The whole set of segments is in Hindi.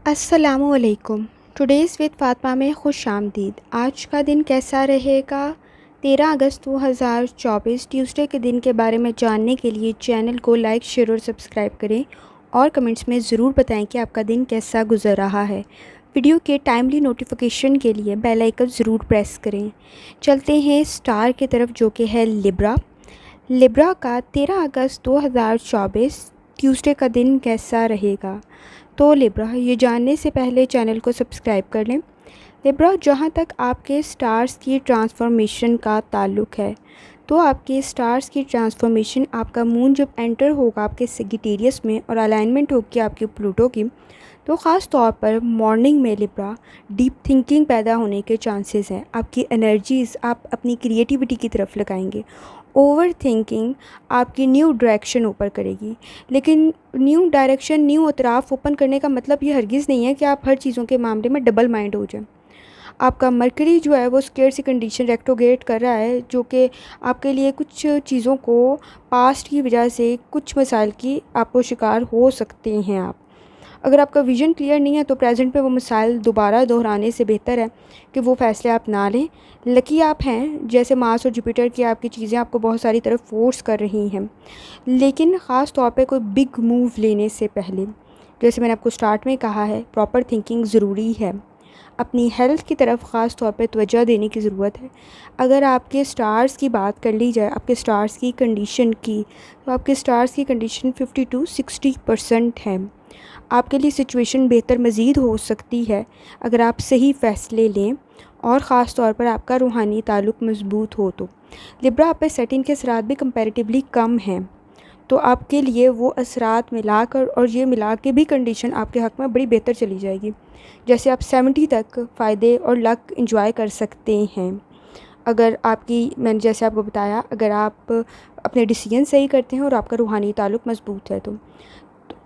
अस्सलामुअलैकुम। टुडेज़ विद फ़ातिमा में खुश आमदीद। आज का दिन कैसा रहेगा? 13 अगस्त 2024 ट्यूसडे के दिन के बारे में जानने के लिए चैनल को लाइक, शेयर और सब्सक्राइब करें और कमेंट्स में ज़रूर बताएं कि आपका दिन कैसा गुज़र रहा है। वीडियो के टाइमली नोटिफिकेशन के लिए बेल आइकन ज़रूर प्रेस करें। चलते हैं स्टार की तरफ, जो कि है लिब्रा। लिब्रा का 13 अगस्त 2024 ट्यूसडे का दिन कैसा रहेगा? तो लिब्रा, ये जानने से पहले चैनल को सब्सक्राइब कर लें। लिब्रा, जहाँ तक आपके स्टार्स की ट्रांसफॉर्मेशन का ताल्लुक़ है, तो आपके स्टार्स की ट्रांसफॉर्मेशन, आपका मून जब एंटर होगा आपके सेजिटेरियस में और अलाइनमेंट होगी आपकी प्लूटो की, तो ख़ास तौर पर मॉर्निंग में लिब्रा डीप थिंकिंग पैदा होने के चांसेस हैं। आपकी एनर्जीज़ आप अपनी क्रिएटिविटी की तरफ लगाएंगे। ओवर थिंकिंग आपकी न्यू डायरेक्शन ओपन करेगी, लेकिन न्यू डायरेक्शन, न्यू अतराफ़ ओपन करने का मतलब ये हरगिज़ नहीं है कि आप हर चीज़ों के मामले में डबल माइंड हो जाएं। आपका मरकरी जो है वो स्केर्ड सी कंडीशन रेक्टोगेट कर रहा है, जो कि आपके लिए कुछ चीज़ों को पास्ट की वजह से कुछ मसाइल की आपको शिकार हो सकते हैं आप। अगर आपका विज़न क्लियर नहीं है तो प्रेजेंट में वो मसाइल दोबारा दोहराने से बेहतर है कि वो फ़ैसले आप ना लें। लकी आप हैं, जैसे मार्स और जुपिटर की आपकी चीज़ें आपको बहुत सारी तरफ फोर्स कर रही हैं, लेकिन ख़ास तौर पे कोई बिग मूव लेने से पहले, जैसे मैंने आपको स्टार्ट में कहा है, प्रॉपर थिंकिंग ज़रूरी है। अपनी हेल्थ की तरफ ख़ास तौर पे तवज्जो देने की ज़रूरत है। अगर आपके स्टार्स की बात कर ली जाए, आपके स्टार्स की कंडीशन की, तो आपके स्टार्स की कंडीशन 50 to 60% है। आपके लिए सिचुएशन बेहतर मज़ीद हो सकती है अगर आप सही फ़ैसले लें और ख़ास तौर पर आपका रूहानी ताल्लुक़ मज़बूत हो तो। लिब्रा, आप पे सेटिन के असरात भी कंपैरेटिवली कम हैं, तो आपके लिए वो असरात मिलाकर और ये मिला के भी कंडीशन आपके हक़ में बड़ी बेहतर चली जाएगी। जैसे आप 70 तक फ़ायदे और लक इंजॉय कर सकते हैं। अगर आपकी, मैंने जैसे आपको बताया, अगर आप अपने डिसीजन सही करते हैं और आपका रूहानी ताल्लुक़ मज़बूत है तो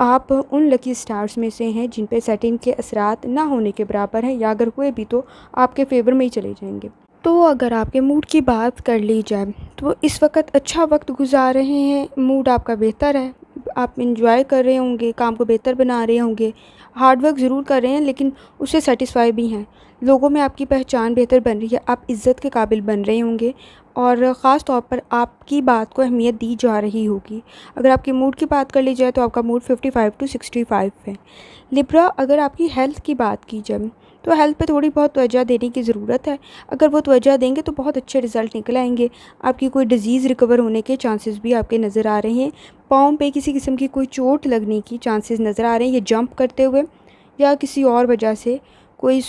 आप उन लकी स्टार्स में से हैं जिन पे सेटिन के असरात ना होने के बराबर हैं, या अगर हुए भी तो आपके फेवर में ही चले जाएंगे। तो अगर आपके मूड की बात कर ली जाए तो इस वक्त अच्छा वक्त गुजार रहे हैं, मूड आपका बेहतर है, आप इंजॉय कर रहे होंगे, काम को बेहतर बना रहे होंगे, हार्ड वर्क ज़रूर कर रहे हैं लेकिन उससे सेटिस्फाई भी हैं। लोगों में आपकी पहचान बेहतर बन रही है, आप इज़्ज़त के काबिल बन रहे होंगे और ख़ास तौर पर आपकी बात को अहमियत दी जा रही होगी। अगर आपके मूड की बात कर ली जाए तो आपका मूड 55 to 65 है। लिब्रा, अगर आपकी हेल्थ की बात की जाए तो हेल्थ पे थोड़ी बहुत तवज्जो देने की ज़रूरत है। अगर वो तवज्जो देंगे तो बहुत अच्छे रिज़ल्ट निकल आएंगे। आपकी कोई डिज़ीज़ रिकवर होने के चांसेस भी आपके नज़र आ रहे हैं। पाँव पे किसी किस्म की कोई चोट लगने की चांसेस नज़र आ रहे हैं, ये जंप करते हुए या किसी और वजह से कोई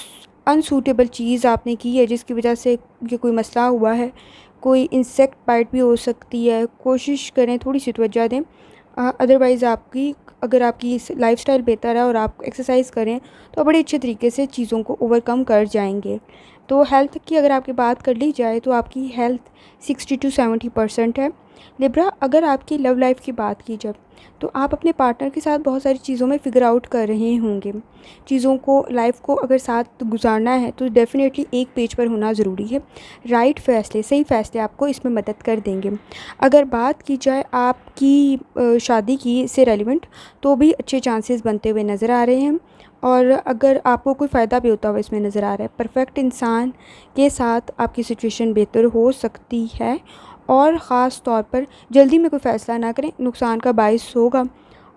अनसूटेबल चीज़ आपने की है जिसकी वजह से ये कोई मसला हुआ है। कोई इंसेक्ट बाइट भी हो सकती है, कोशिश करें थोड़ी सी तवज्जो दें। अदरवाइज़ आपकी, अगर आपकी लाइफ़स्टाइल बेहतर है और आप एक्सरसाइज करें तो बड़े अच्छे तरीके से चीज़ों को ओवरकम कर जाएंगे। तो हेल्थ की अगर आपकी बात कर ली जाए तो आपकी हेल्थ 60 to 70% है। लिब्रा, अगर आपकी लव लाइफ की बात की जाए तो आप अपने पार्टनर के साथ बहुत सारी चीज़ों में फ़िगर आउट कर रहे होंगे। चीज़ों को, लाइफ को अगर साथ गुजारना है तो डेफ़िनेटली एक पेज पर होना ज़रूरी है। राइट फ़ैसले, सही फ़ैसले आपको इसमें मदद कर देंगे। अगर बात की जाए आपकी शादी की से रेलिवेंट, तो भी अच्छे चांसेस बनते हुए नज़र आ रहे हैं और अगर आपको कोई फ़ायदा भी होता हुआ इसमें नज़र आ रहा है। परफेक्ट इंसान के साथ आपकी सिचुएशन बेहतर हो सकती है और ख़ास तौर पर जल्दी में कोई फ़ैसला ना करें, नुकसान का बायस होगा।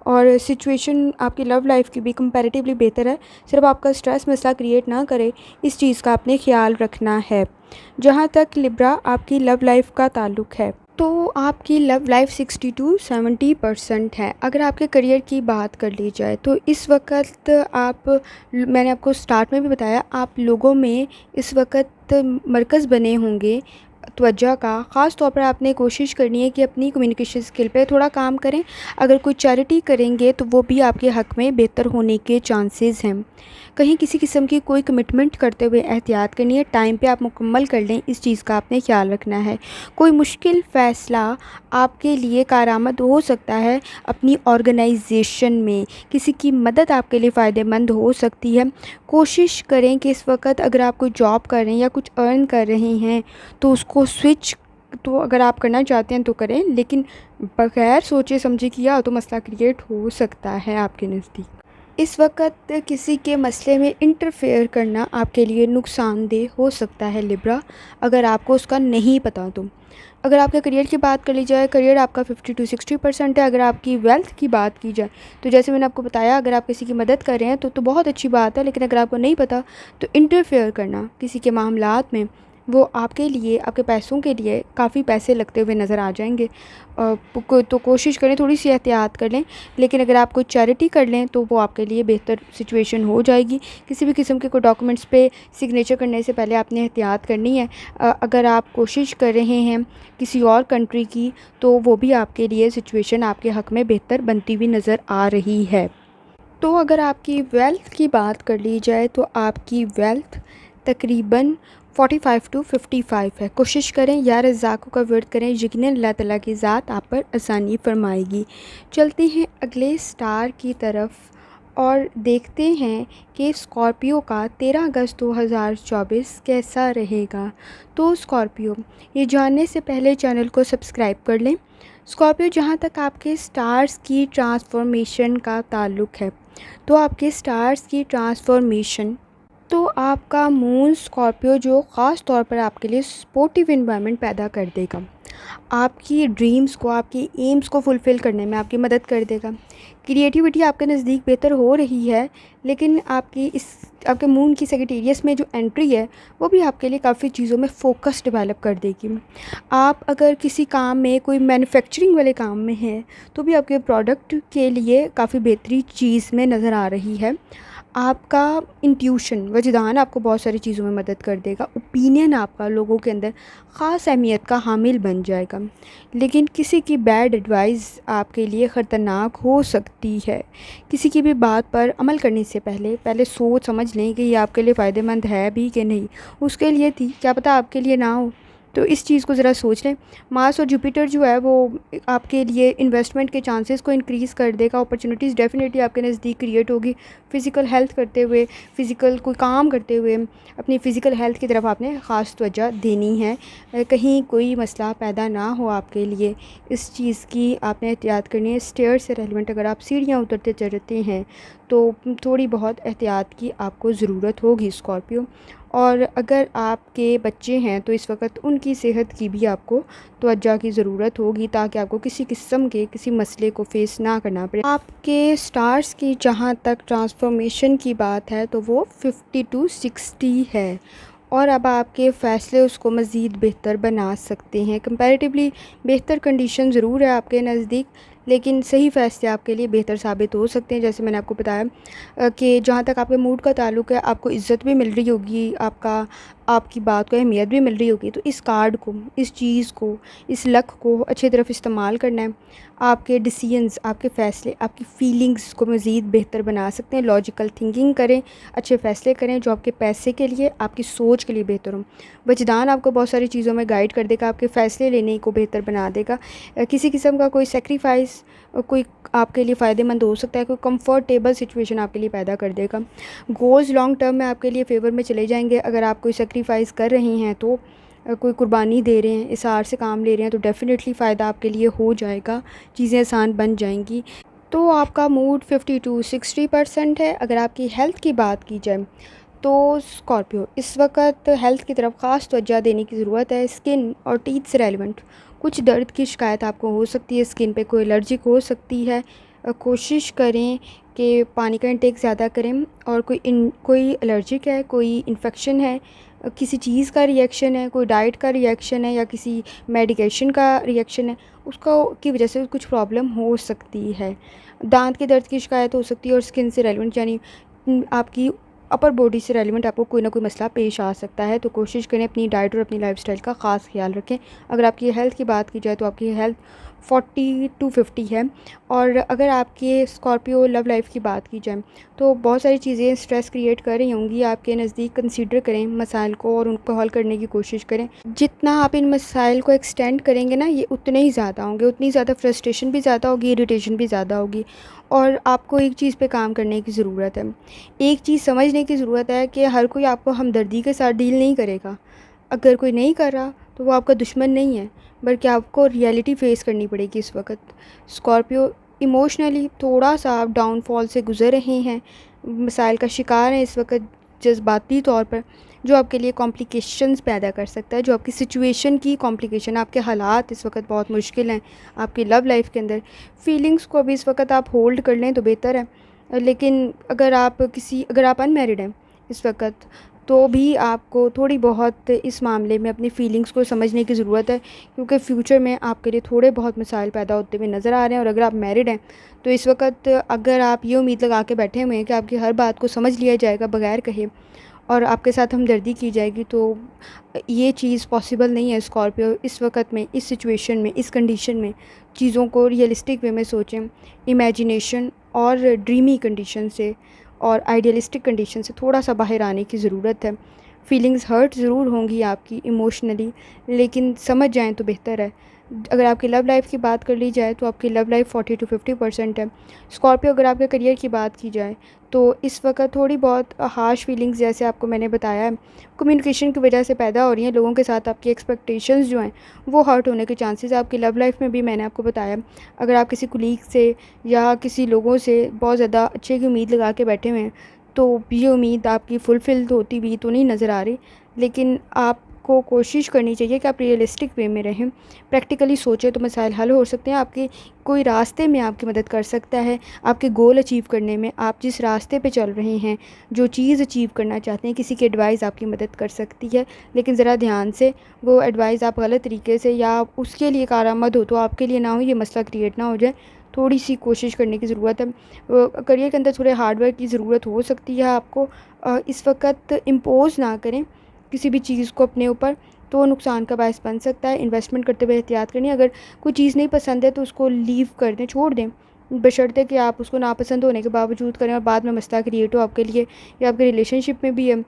और सिचुएशन आपकी लव लाइफ की भी कंपैरेटिवली बेहतर है। सिर्फ आपका स्ट्रेस मसला क्रिएट ना करे, इस चीज़ का आपने ख्याल रखना है। जहाँ तक लिब्रा आपकी लव लाइफ का ताल्लुक़ है, तो आपकी लव लाइफ 60 to 70% है। अगर आपके करियर की बात कर ली जाए तो इस वक्त आप, मैंने आपको स्टार्ट में भी बताया, आप लोगों में इस वक्त मरकज़ बने होंगे तवज्जो का। ख़ास तौर पर आपने कोशिश करनी है कि अपनी कम्युनिकेशन स्किल पे थोड़ा काम करें। अगर कोई चैरिटी करेंगे तो वो भी आपके हक़ में बेहतर होने के चांसेस हैं। कहीं किसी किस्म की कोई कमिटमेंट करते हुए एहतियात करनी है, टाइम पे आप मुकम्मल कर लें, इस चीज़ का आपने ख्याल रखना है। कोई मुश्किल फ़ैसला आपके लिए कारआमद हो सकता है अपनी ऑर्गेनाइजेशन में, किसी की मदद आपके लिए फ़ायदेमंद हो सकती है। कोशिश करें कि इस वक्त अगर आप कोई जॉब कर रहे हैं या कुछ अर्न कर रहे हैं तो उसको स्विच, तो अगर आप करना चाहते हैं तो करें, लेकिन बग़ैर सोचे समझे किया तो मसला क्रिएट हो सकता है आपके नज़दीक। इस वक्त किसी के मसले में इंटरफेयर करना आपके लिए नुकसानदेह हो सकता है लिब्रा, अगर आपको उसका नहीं पता तो। अगर आपके करियर की बात कर ली जाए, करियर आपका 50 to 60% है। अगर आपकी वेल्थ की बात की जाए तो जैसे मैंने आपको बताया, अगर आप किसी की मदद कर रहे हैं तो बहुत अच्छी बात है, लेकिन अगर आपको नहीं पता तो इंटरफेयर करना किसी के मामलात में, वो आपके लिए, आपके पैसों के लिए काफ़ी पैसे लगते हुए नज़र आ जाएंगे। तो कोशिश करें थोड़ी सी एहतियात कर लें, लेकिन अगर आप कोई चैरिटी कर लें तो वो आपके लिए बेहतर सिचुएशन हो जाएगी। किसी भी किस्म के कोई डॉक्यूमेंट्स पे सिग्नेचर करने से पहले आपने एहतियात करनी है। अगर आप कोशिश कर रहे हैं किसी और कंट्री की, तो वो भी आपके लिए सिचुएशन आपके हक़ में बेहतर बनती हुई नज़र आ रही है। तो अगर आपकी वेल्थ की बात कर ली जाए तो आपकी वेल्थ तकरीबन 45 to 55 है। कोशिश करें या रज़ाक़ों का वर्द करें, यकीनन अल्लाह ताला की ज़ात आप पर आसानी फरमाएगी। चलते हैं अगले स्टार की तरफ और देखते हैं कि स्कॉर्पियो का 13 अगस्त 2024 कैसा रहेगा। तो स्कॉर्पियो, ये जानने से पहले चैनल को सब्सक्राइब कर लें। स्कॉर्पियो, जहाँ तक आपके स्टार्स की ट्रांसफॉर्मेशन का ताल्लुक़ है, तो आपके स्टार्स की ट्रांसफॉर्मेशन, तो आपका मून स्कॉर्पियो जो ख़ास तौर पर आपके लिए सपोर्टिव एनवायरनमेंट पैदा कर देगा, आपकी ड्रीम्स को, आपकी एम्स को फुलफ़िल करने में आपकी मदद कर देगा। क्रिएटिविटी आपके नज़दीक बेहतर हो रही है, लेकिन आपके मून की सेजिटेरियस में जो एंट्री है वो भी आपके लिए काफ़ी चीज़ों में फ़ोकस डेवलप कर देगी। आप अगर किसी काम में, कोई मैन्युफैक्चरिंग वाले काम में हैं, तो भी आपके प्रोडक्ट के लिए काफ़ी बेहतरीन चीज़ में नज़र आ रही है। आपका इंट्यूशन, वजदान आपको बहुत सारी चीज़ों में मदद कर देगा। ओपिनियन आपका लोगों के अंदर ख़ास अहमियत का हामिल बन जाएगा, लेकिन किसी की बैड एडवाइस आपके लिए ख़तरनाक हो सकती है। किसी की भी बात पर अमल करने से पहले सोच समझ लें कि ये आपके लिए फ़ायदेमंद है भी कि नहीं। उसके लिए थी, क्या पता आपके लिए ना हो, तो इस चीज़ को ज़रा सोच लें। मार्स और जुपिटर जो है वो आपके लिए इन्वेस्टमेंट के चांसेस को इंक्रीज़ कर देगा। अपॉर्चुनिटीज़ डेफिनेटली आपके नज़दीक क्रिएट होगी। फ़िज़िकल हेल्थ करते हुए, फ़िज़िकल कोई काम करते हुए अपनी फ़िज़िकल हेल्थ की तरफ आपने ख़ास तवज्जो देनी है। कहीं कोई मसला पैदा ना हो आपके लिए, इस चीज़ की आपने एहतियात करनी है। स्टेयर से रेलेवेंट, अगर आप सीढ़ियाँ उतरते चढ़ते हैं तो थोड़ी बहुत एहतियात की आपको ज़रूरत होगी स्कॉर्पियो। और अगर आपके बच्चे हैं तो इस वक्त उनकी सेहत की भी आपको तवज्जो की ज़रूरत होगी, ताकि आपको किसी किस्म के किसी मसले को फ़ेस ना करना पड़े। आपके स्टार्स की जहाँ तक ट्रांसफॉर्मेशन की बात है तो वो 50 to 60 है, और अब आपके फ़ैसले उसको मज़ीद बेहतर बना सकते हैं। कंपैरेटिवली बेहतर कंडीशन ज़रूर है आपके नज़दीक, लेकिन सही फ़ैसले आपके लिए बेहतर साबित हो सकते हैं। जैसे मैंने आपको बताया कि जहाँ तक आपके मूड का ताल्लुक़ है, आपको इज़्ज़त भी मिल रही होगी, आपकी बात को अहमियत भी मिल रही होगी। तो इस कार्ड को, इस चीज़ को, इस लक को अच्छी तरफ इस्तेमाल करना है। आपके डिसीजंस, आपके फ़ैसले आपकी फ़ीलिंग्स को मज़ीद बेहतर बना सकते हैं। लॉजिकल थिंकिंग करें, अच्छे फ़ैसले करें जो आपके पैसे के लिए, आपकी सोच के लिए बेहतर हो। वजदान आपको बहुत सारी चीज़ों में गाइड कर देगा, आपके फ़ैसले लेने को बेहतर बना देगा। किसी किस्म का कोई सेक्रीफाइस कोई आपके लिए फ़ायदेमंद हो सकता है, कोई कंफर्टेबल सिचुएशन आपके लिए पैदा कर देगा। गोल्स लॉन्ग टर्म में आपके लिए फ़ेवर में चले जाएंगे। अगर आप कोई सेक्रीफाइस कर रहे हैं, तो कोई कुर्बानी दे रहे हैं, इसार से काम ले रहे हैं, तो डेफ़िनेटली फ़ायदा आपके लिए हो जाएगा, चीज़ें आसान बन जाएंगी। तो आपका मूड 50 to 60% है। अगर आपकी हेल्थ की बात की जाए तो स्कॉर्पियो, इस वक्त हेल्थ की तरफ ख़ास तवज्जो देने की ज़रूरत है। स्किन और टीथ से रेलेवेंट कुछ दर्द की शिकायत आपको हो सकती है, स्किन पे कोई एलर्जिक हो सकती है। कोशिश करें कि पानी का इंटेक ज़्यादा करें, और कोई एलर्जिक है, कोई इन्फेक्शन है, किसी चीज़ का रिएक्शन है, कोई डाइट का रिएक्शन है या किसी मेडिकेशन का रिएक्शन है, उसका की वजह से कुछ प्रॉब्लम हो सकती है। दांत के दर्द की शिकायत हो सकती है, और स्किन से रेलेवेंट यानी आपकी अपर बॉडी से रेलिवेंट आपको कोई ना कोई मसला पेश आ सकता है। तो कोशिश करें अपनी डाइट और अपनी लाइफस्टाइल का ख़ास ख्याल रखें। अगर आपकी हेल्थ की बात की जाए तो आपकी हेल्थ 40 to 50 है। और अगर आपके स्कॉर्पियो लव लाइफ की बात की जाए तो बहुत सारी चीज़ें स्ट्रेस क्रिएट कर रही होंगी आपके नज़दीक। कंसीडर करें मसाइल को और उनको हल करने की कोशिश करें। जितना आप इन मसाइल को एक्सटेंड करेंगे ना, ये उतने ही ज़्यादा होंगे, उतनी ज़्यादा फ्रस्ट्रेशन भी ज़्यादा होगी, इरिटेशन भी ज़्यादा होगी। और आपको एक चीज़ पे काम करने की ज़रूरत है, एक चीज़ समझने की ज़रूरत है कि हर कोई आपको हमदर्दी के साथ डील नहीं करेगा। अगर कोई नहीं कर रहा तो वो आपका दुश्मन नहीं है, बल्कि आपको रियलिटी फ़ेस करनी पड़ेगी इस वक्त। स्कॉर्पियो, इमोशनली थोड़ा-सा आप डाउनफॉल से गुज़र रहे हैं, मसाइल का शिकार हैं इस वक़्त जज़्बाती तौर पर, जो आपके लिए कॉम्प्लिकेशंस पैदा कर सकता है, जो आपकी सिचुएशन की कॉम्प्लिकेशन, आपके हालात इस वक़्त बहुत मुश्किल हैं आपकी लव लाइफ़ के अंदर। फीलिंग्स को अभी इस वक़्त आप होल्ड कर लें तो बेहतर है। लेकिन अगर आप अनमैरिड हैं इस वक़्त, तो भी आपको थोड़ी बहुत इस मामले में अपनी फ़ीलिंग्स को समझने की ज़रूरत है, क्योंकि फ्यूचर में आपके लिए थोड़े बहुत मसाइल पैदा होते हुए नज़र आ रहे हैं। और अगर आप मैरिड हैं, तो इस वक़्त अगर आप ये उम्मीद लगा के बैठे हुए हैं कि आपकी हर बात को समझ लिया जाएगा बगैर कहे और आपके साथ हमदर्दी की जाएगी, तो ये चीज़ पॉसिबल नहीं है स्कॉर्पियो। इस वक़्त में, इस सिचुएशन में, इस कंडीशन में चीज़ों को रियलिस्टिक वे में सोचें। इमेजिनेशन और ड्रीमी कंडीशन से और आइडियलिस्टिक कंडीशन से थोड़ा-सा बाहर आने की ज़रूरत है। फीलिंग्स हर्ट ज़रूर होंगी आपकी इमोशनली, लेकिन समझ जाएँ तो बेहतर है। अगर आपकी लव लाइफ़ की बात कर ली जाए, तो आपकी लव लाइफ़ 40 टू 50% है। स्कॉर्पियो, अगर आपके करियर की बात की जाए, तो इस वक़्त थोड़ी बहुत हार्श फीलिंग्स, जैसे आपको मैंने बताया है, कम्युनिकेशन की वजह से पैदा हो रही हैं। लोगों के साथ आपकी एक्सपेक्टेशंस जो हैं, वो हर्ट होने के चांसेस है। आपकी लव लाइफ़ में भी मैंने आपको बताया, अगर आप किसी कुलीग से या किसी लोगों से बहुत ज़्यादा अच्छे की उम्मीद लगा के बैठे हुए हैं, तो ये उम्मीद आपकी फुलफ़िल होती हुई तो नहीं नज़र आ रही। लेकिन आपको कोशिश करनी चाहिए कि आप रियलिस्टिक वे में रहें, प्रैक्टिकली सोचें, तो मसाइल हल हो सकते हैं। आपके कोई रास्ते में आपकी मदद कर सकता है, आपके गोल अचीव करने में। आप जिस रास्ते पे चल रहे हैं, जो चीज़ अचीव करना चाहते हैं, किसी की एडवाइस आपकी मदद कर सकती है। लेकिन ज़रा ध्यान से, वो एडवाइस आप गलत तरीके से या उसके लिए कारआमद हो तो आपके लिए ना हो, ये मसला क्रिएट ना हो जाए। थोड़ी-सी कोशिश करने की ज़रूरत है। करियर के अंदर थोड़े हार्ड वर्क की ज़रूरत हो सकती है आपको। इस वक़्त इम्पोज़ ना करें किसी भी चीज़ को अपने ऊपर, तो नुकसान का बायस बन सकता है। इन्वेस्टमेंट करते हुए एहतियात करें। अगर कोई चीज़ नहीं पसंद है, तो उसको लीव कर दें, छोड़ दें, बशर्ते कि आप उसको नापसंद होने के बावजूद करें और बाद में मसला क्रिएट हो आपके लिए, या आपके रिलेशनशिप में भी है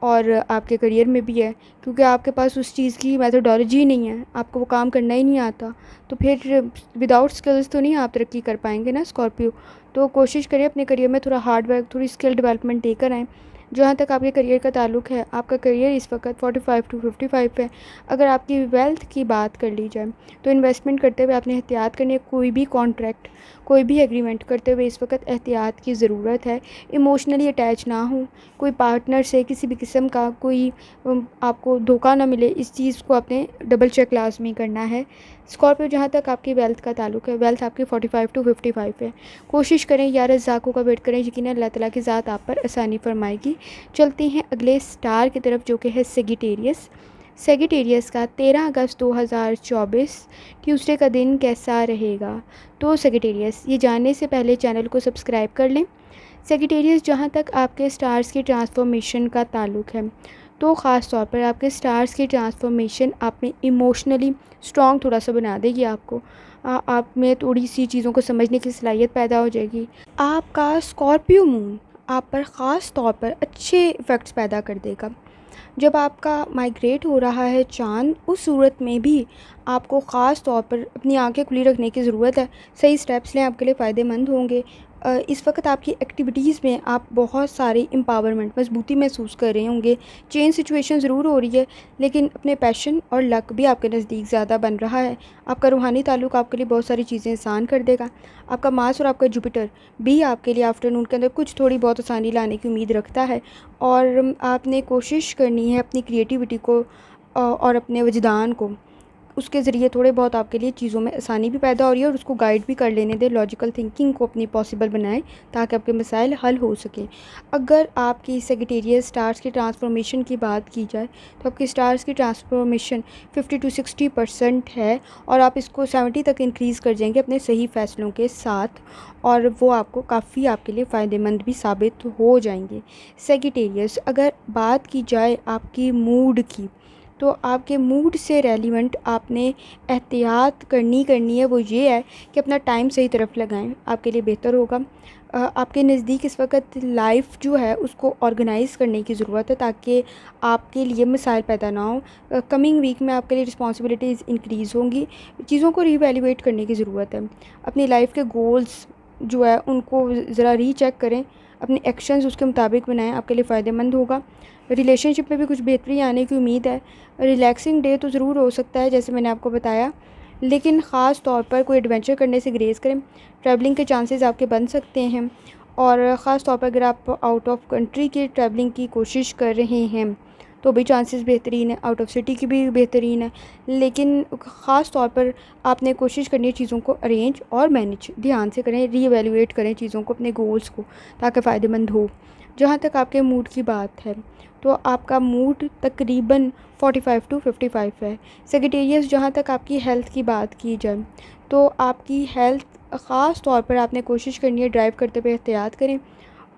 और आपके करियर में भी है, क्योंकि आपके पास उस चीज़ की मेथोडोलॉजी नहीं है, आपको वो काम करना ही नहीं आता। तो फिर विदाउट स्किल्स तो नहीं आप तरक्की कर पाएंगे ना स्कॉर्पियो। तो कोशिश करें अपने करियर में थोड़ा हार्ड वर्क, थोड़ी स्किल डेवलपमेंट लेकर आएँ। जहाँ तक आपके करियर का ताल्लुक़ है, आपका करियर इस वक्त 45 टू 55 है। अगर आपकी वेल्थ की बात कर ली जाए, तो इन्वेस्टमेंट करते हुए आपने एहतियात करनी है। कोई भी कॉन्ट्रैक्ट, कोई भी एग्रीमेंट करते हुए इस वक्त एहतियात की ज़रूरत है। इमोशनली अटैच ना हो, कोई पार्टनर से किसी भी किस्म का कोई आपको धोखा ना मिले, इस चीज़ को आपने डबल चेक लाज़मी करना है। स्कॉर्पियो, जहाँ तक आपकी वेल्थ का ताल्लुक़ है, वेल्थ आपकी 45 टू 55 है। कोशिश करें, या रज़्ज़ाक़ों का वेट करें, यकीनन अल्लाह ताला की ज़ात आप पर आसानी फरमाएगी। चलते हैं अगले स्टार की तरफ, जो कि है सेजिटेरियस। सेजिटेरियस का 13 अगस्त 2024 ट्यूसडे का दिन कैसा रहेगा? तो सेजिटेरियस, ये जानने से पहले चैनल को सब्सक्राइब कर लें। सेजिटेरियस, जहाँ तक आपके स्टार्स की ट्रांसफॉर्मेशन का ताल्लुक़ है, तो ख़ास तौर पर आपके स्टार्स की ट्रांसफॉर्मेशन आप में इमोशनली स्ट्रॉन्ग थोड़ा सा बना देगी आपको। आप में थोड़ी सी चीज़ों को समझने की सलाहियत पैदा हो जाएगी। आपका स्कॉर्पियो मून आप पर ख़ास तौर पर अच्छे इफ़ेक्ट्स पैदा कर देगा। जब आपका माइग्रेट हो रहा है चाँद, उस सूरत में भी आपको ख़ास तौर पर अपनी आंखें खुली रखने की ज़रूरत है। सही स्टेप्स लें, आपके लिए फ़ायदेमंद होंगे। इस वक्त आपकी एक्टिविटीज़ में आप बहुत सारी एम्पावरमेंट, मजबूती महसूस कर रहे होंगे। चेंज सिचुएशन ज़रूर हो रही है, लेकिन अपने पैशन और लक भी आपके नज़दीक ज़्यादा बन रहा है। आपका रूहानी ताल्लुक़ आपके लिए बहुत सारी चीज़ें आसान कर देगा। आपका मार्स और आपका जुपिटर भी आपके लिए आफ्टरनून के अंदर कुछ थोड़ी बहुत आसानी लाने की उम्मीद रखता है। और आपने कोशिश करनी है अपनी क्रिएटिविटी को और अपने वजदान को, उसके ज़रिए थोड़े बहुत आपके लिए चीज़ों में आसानी भी पैदा हो रही है, और उसको गाइड भी कर लेने दें। लॉजिकल थिंकिंग को अपनी पॉसिबल बनाएं, ताकि आपके मसाइल हल हो सकें। अगर आपकी सेजिटेरियस स्टार्स की ट्रांसफॉर्मेशन की बात की जाए, तो आपकी स्टार्स की ट्रांसफॉर्मेशन 50 टू 60% है, और आप इसको 70 तक इंक्रीज़ कर जाएंगे अपने सही फ़ैसलों के साथ, और वो आपको काफ़ी आपके लिए फ़ायदेमंद भी साबित हो जाएंगे। सेजिटेरियस, अगर बात की जाए आपकी मूड की, तो आपके मूड से रेलिवेंट आपने एहतियात करनी है, वो ये है कि अपना टाइम सही तरफ लगाएं, आपके लिए बेहतर होगा। आपके नज़दीक इस वक्त लाइफ जो है उसको ऑर्गेनाइज़ करने की ज़रूरत है, ताकि आपके लिए मसाइल पैदा ना हो। कमिंग वीक में आपके लिए रिस्पॉन्सिबिलिटीज़ इंक्रीज़ होंगी, चीज़ों को रीवैल्यूएट करने की ज़रूरत है। अपनी लाइफ के गोल्स जो है उनको ज़रा रीचेक करें, अपने एक्शंस उसके मुताबिक बनाएं, आपके लिए फ़ायदेमंद होगा। रिलेशनशिप में भी कुछ बेहतरी आने की उम्मीद है। रिलैक्सिंग डे तो ज़रूर हो सकता है, जैसे मैंने आपको बताया। लेकिन ख़ास तौर पर कोई एडवेंचर करने से ग्रेज़ करें। ट्रैवलिंग के चांसेस आपके बन सकते हैं, और ख़ास तौर पर अगर आप आउट ऑफ कंट्री की ट्रैवलिंग की कोशिश कर रहे हैं तो भी चांसेस बेहतरीन है, आउट ऑफ सिटी की भी बेहतरीन है। लेकिन ख़ास तौर पर आपने कोशिश करनी है चीज़ों को अरेंज और मैनेज ध्यान से करें, रीएवैल्यूएट करें चीज़ों को, अपने गोल्स को, ताकि फ़ायदेमंद हो। जहाँ तक आपके मूड की बात है, तो आपका मूड तकरीबन 45 टू 55 है। सेजिटेरियस, जहाँ तक आपकी हेल्थ की बात की जाए तो आपकी हेल्थ ख़ास तौर पर आपने कोशिश करनी है ड्राइव करते हुए एहतियात करें,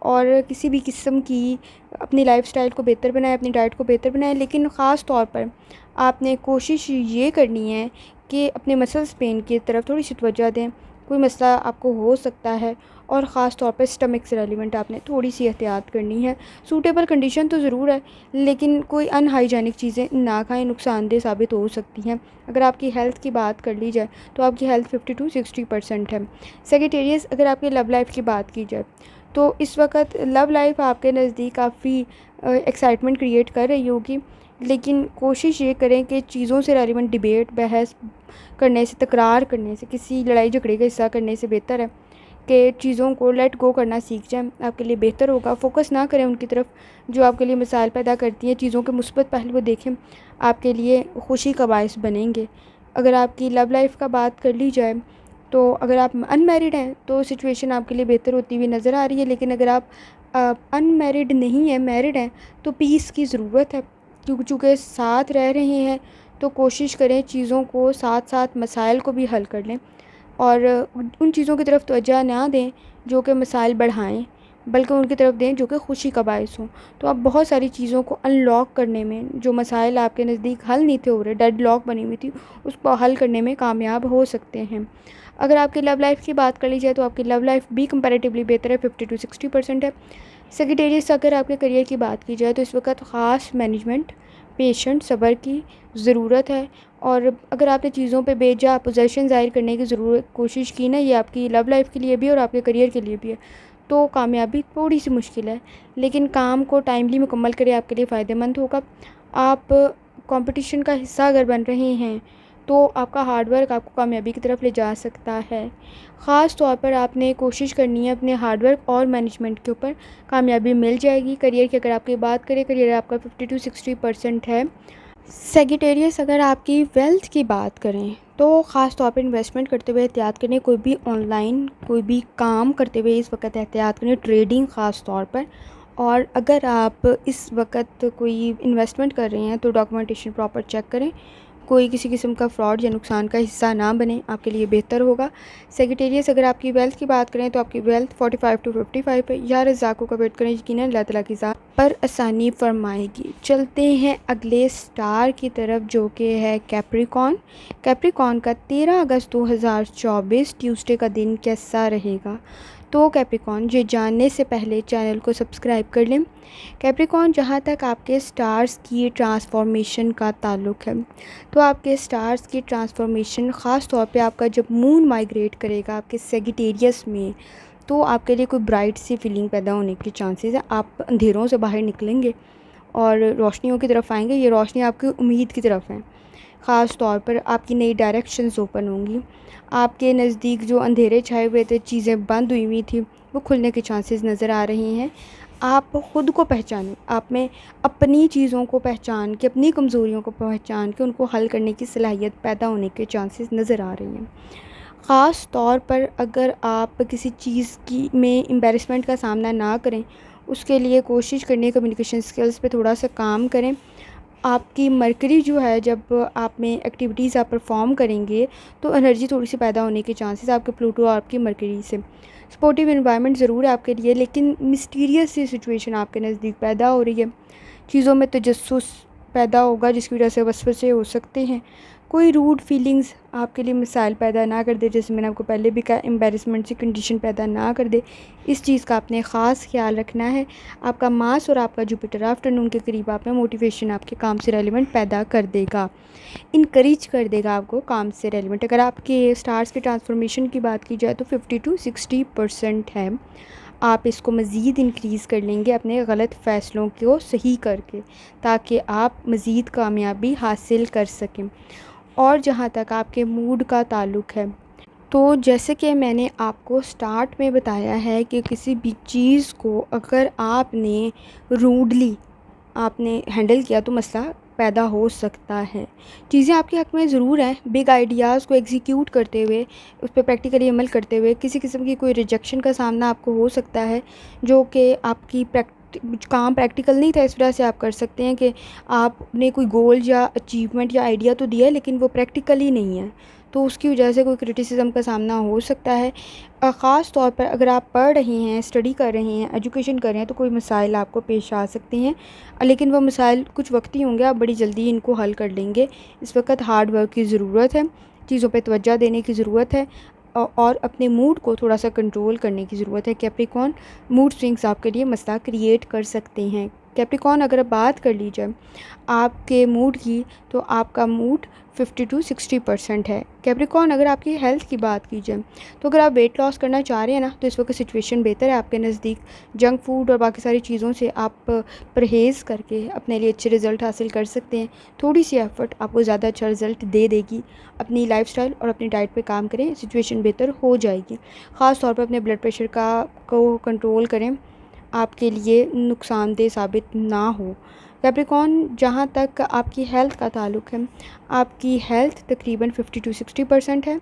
और किसी भी किस्म की अपनी लाइफ़स्टाइल को बेहतर बनाएं, अपनी डाइट को बेहतर बनाएं। लेकिन ख़ास तौर पर आपने कोशिश ये करनी है कि अपने मसल्स पेन की तरफ थोड़ी सी तवज्जो दें। कोई मसला आपको हो सकता है, और ख़ास तौर पर स्टमक से रेलिवेंट आपने थोड़ी सी एहतियात करनी है। सूटेबल कंडीशन तो ज़रूर है, लेकिन कोई अनहाइजीनिक चीज़ें ना खाएं, नुकसानदेह साबित हो सकती हैं। अगर आपकी हेल्थ की बात कर ली जाए तो आपकी हेल्थ 50 टू 60% है। सेजिटेरियस, अगर आपकी लव लाइफ़ की बात की जाए तो इस वक्त लव लाइफ आपके नज़दीक काफ़ी एक्साइटमेंट क्रिएट कर रही होगी, लेकिन कोशिश ये करें कि चीज़ों से रेलिवेंट डिबेट, बहस करने से, तकरार करने से, किसी लड़ाई झगड़े का हिस्सा करने से बेहतर है कि चीज़ों को लेट गो करना सीख जाएं। आपके लिए बेहतर होगा। फोकस ना करें उनकी तरफ जो आपके लिए मसाइल पैदा करती हैं। चीज़ों के मुस्बत पहलू को देखें, आपके लिए खुशी का बायस बनेंगे। अगर आपकी लव लाइफ का बात कर ली जाए तो अगर आप अनमैरिड हैं तो सिचुएशन आपके लिए बेहतर होती हुई नज़र आ रही है। लेकिन अगर आप अनमैरिड नहीं हैं, मैरिड हैं, तो पीस की ज़रूरत है, क्योंकि चूँकि साथ रह रहे हैं तो कोशिश करें चीज़ों को साथ साथ मसाइल को भी हल कर लें, और उन चीज़ों की तरफ तवज्जो ना दें जो कि मसाइल बढ़ाएं, बल्कि उनकी तरफ दें जो कि खुशी का बायस हों। तो आप बहुत सारी चीज़ों को अनलॉक करने में, जो मसाइल आपके नज़दीक हल नहीं थे हो रहे, डेड लॉक बनी हुई थी, उसको हल करने में कामयाब हो सकते हैं। अगर आपकी लव लाइफ़ की बात कर ली जाए तो आपकी लव लाइफ भी कंपैरेटिवली बेहतर है, 50 टू 60% है। सेजिटेरियस, अगर आपके करियर की बात की जाए तो इस वक्त ख़ास मैनेजमेंट, पेशेंट, सब्र की ज़रूरत है। और अगर आपने चीज़ों पे बेजा पोजेसन ज़ाहिर करने की कोशिश की ना, ये आपकी लव लाइफ के लिए भी और आपके करियर के लिए भी है, तो कामयाबी थोड़ी सी मुश्किल है। लेकिन काम को टाइमली मुकम्मल करें, आपके लिए फ़ायदेमंद होगा। आप कंपटीशन का हिस्सा अगर बन रहे हैं तो आपका हार्डवर्क आपको कामयाबी की तरफ ले जा सकता है। ख़ास तौर पर आपने कोशिश करनी है अपने हार्डवर्क और मैनेजमेंट के ऊपर, कामयाबी मिल जाएगी। करियर की अगर आपकी बात करें, करियर आपका 50 टू 60% है। सेजिटेरियस, अगर आपकी वेल्थ की बात करें तो ख़ास तौर पर इन्वेस्टमेंट करते हुए एहतियात करें। कोई भी ऑनलाइन कोई भी काम करते हुए इस वक्त एहतियात करें, ट्रेडिंग ख़ास तौर पर। और अगर आप इस वक्त कोई इन्वेस्टमेंट कर रहे हैं तो डॉक्यूमेंटेशन प्रॉपर चेक करें, कोई किसी किस्म का फ्रॉड या नुकसान का हिस्सा ना बने, आपके लिए बेहतर होगा। सेजिटेरियस, अगर आपकी वेल्थ की बात करें तो आपकी वेल्थ 45 टू 55 है। या रज़ाक़ों का वेट करें, यकीनन अल्लाह ताला की ज़ात पर आसानी फरमाएगी। चलते हैं अगले स्टार की तरफ जो कि है कैप्रिकॉर्न। कैप्रिकॉर्न का 13 अगस्त 2024 ट्यूसडे का दिन कैसा रहेगा? तो कैप्रिकॉर्न, ये जानने से पहले चैनल को सब्सक्राइब कर लें। कैप्रिकॉर्न, जहाँ तक आपके स्टार्स की ट्रांसफॉर्मेशन का ताल्लुक़ है, तो आपके स्टार्स की ट्रांसफॉर्मेशन ख़ास तौर पे आपका जब मून माइग्रेट करेगा आपके सेजिटेरियस में, तो आपके लिए कोई ब्राइट सी फीलिंग पैदा होने के चांसेस है। आप अंधेरों से बाहर निकलेंगे और रोशनियों की तरफ आएंगे। ये रोशनी आपकी उम्मीद की तरफ है। ख़ास तौर पर आपकी नई डायरेक्शंस ओपन होंगी। आपके नज़दीक जो अंधेरे छाए हुए थे, चीज़ें बंद हुई हुई थी, वो खुलने के चांसेस नज़र आ रहे हैं। आप ख़ुद को पहचानें, आप में अपनी चीज़ों को पहचान के, अपनी कमज़ोरियों को पहचान के उनको हल करने की सलाहियत पैदा होने के चांसेस नज़र आ रही हैं। ख़ास तौर पर अगर आप किसी चीज़ की में एम्बैरेसमेंट का सामना ना करें, उसके लिए कोशिश करनी, कम्युनिकेशन स्किल्स पे थोड़ा सा काम करें। आपकी मरकरी जो है, जब आप में एक्टिविटीज़ आप परफॉर्म करेंगे तो एनर्जी थोड़ी सी पैदा होने के चांसेस आपके प्लूटो और आपकी मरकरी से। सपोर्टिव एनवायरनमेंट ज़रूर है आपके लिए, लेकिन मिस्टीरियस सी सिचुएशन आपके नज़दीक पैदा हो रही है। चीज़ों में तजस्सुस पैदा होगा जिसकी वजह से वसवसे हो सकते हैं। कोई रूड फीलिंग्स आपके लिए मिसाइल पैदा ना कर दे, जैसे मैंने आपको पहले भी कहा, एम्बैरेसमेंट की कंडीशन पैदा ना कर दे। इस चीज़ का आपने ख़ास ख्याल रखना है। आपका मार्स और आपका जुपिटर आफ्टरनून के करीब आप में मोटिवेशन आपके काम से रेलिवेंट पैदा कर देगा, इनकरेज कर देगा आपको काम से रेलिवेंट। अगर आपके स्टार्स के ट्रांसफॉर्मेशन की बात की जाए तो 50 टू 60% है। आप इसको मज़ीद इंक्रीज़ कर लेंगे अपने गलत फ़ैसलों को सही करके, ताकि आप मज़ीद कामयाबी हासिल कर सकें। और जहाँ तक आपके मूड का ताल्लुक़ है, तो जैसे कि मैंने आपको स्टार्ट में बताया है कि किसी भी चीज़ को अगर आपने रूडली आपने हैंडल किया तो मसला पैदा हो सकता है। चीज़ें आपके हक़ में ज़रूर हैं, बिग आइडियाज़ को एग्जीक्यूट करते हुए, उस पे प्रैक्टिकली अमल करते हुए किसी किस्म की कोई रिजेक्शन का सामना आपको हो सकता है, जो कि आपकी काम प्रैक्टिकल नहीं था, इस वजह से आप कर सकते हैं कि आपने कोई गोल या अचीवमेंट या आइडिया तो दिया है लेकिन वो प्रैक्टिकली नहीं है, तो उसकी वजह से कोई क्रिटिसिज्म का सामना हो सकता है। ख़ास तौर पर अगर आप पढ़ रहे हैं, स्टडी कर रहे हैं, एजुकेशन कर रहे हैं, तो कोई मसाइल आपको पेश आ सकते हैं, लेकिन वो मसाइल कुछ वक्ती होंगे, आप बड़ी जल्दी इनको हल कर लेंगे। इस वक्त हार्ड वर्क की ज़रूरत है, चीज़ों पे तवज्जो देने की ज़रूरत है और अपने मूड को थोड़ा सा कंट्रोल करने की ज़रूरत है। कैप्रिकॉर्न, मूड स्विंग्स आपके लिए मसला क्रिएट कर सकते हैं। कैप्रिकॉर्न, अगर बात कर ली जाए आपके मूड की, तो आपका मूड 50 to 60% है। कैप्रिकॉर्न, अगर आपकी हेल्थ की बात की जाए, तो अगर आप वेट लॉस करना चाह रहे हैं ना, तो इस वक्त सिचुएशन बेहतर है आपके नज़दीक। जंक फूड और बाकी सारी चीज़ों से आप परहेज़ करके अपने लिए अच्छे रिज़ल्ट हासिल कर सकते हैं। थोड़ी सी एफ़र्ट आपको ज़्यादा अच्छा रिज़ल्ट दे देगी। अपनी लाइफ़स्टाइल और अपनी डाइट पे काम करें, सिचुएशन बेहतर हो जाएगी। ख़ास तौर पर अपने ब्लड प्रेशर को कंट्रोल करें, आपके लिए नुकसानदेह साबित ना हो। कैप्रिकॉर्न, जहाँ तक आपकी हेल्थ का ताल्लुक़ है, आपकी हेल्थ तकरीबन 50 to 60% है।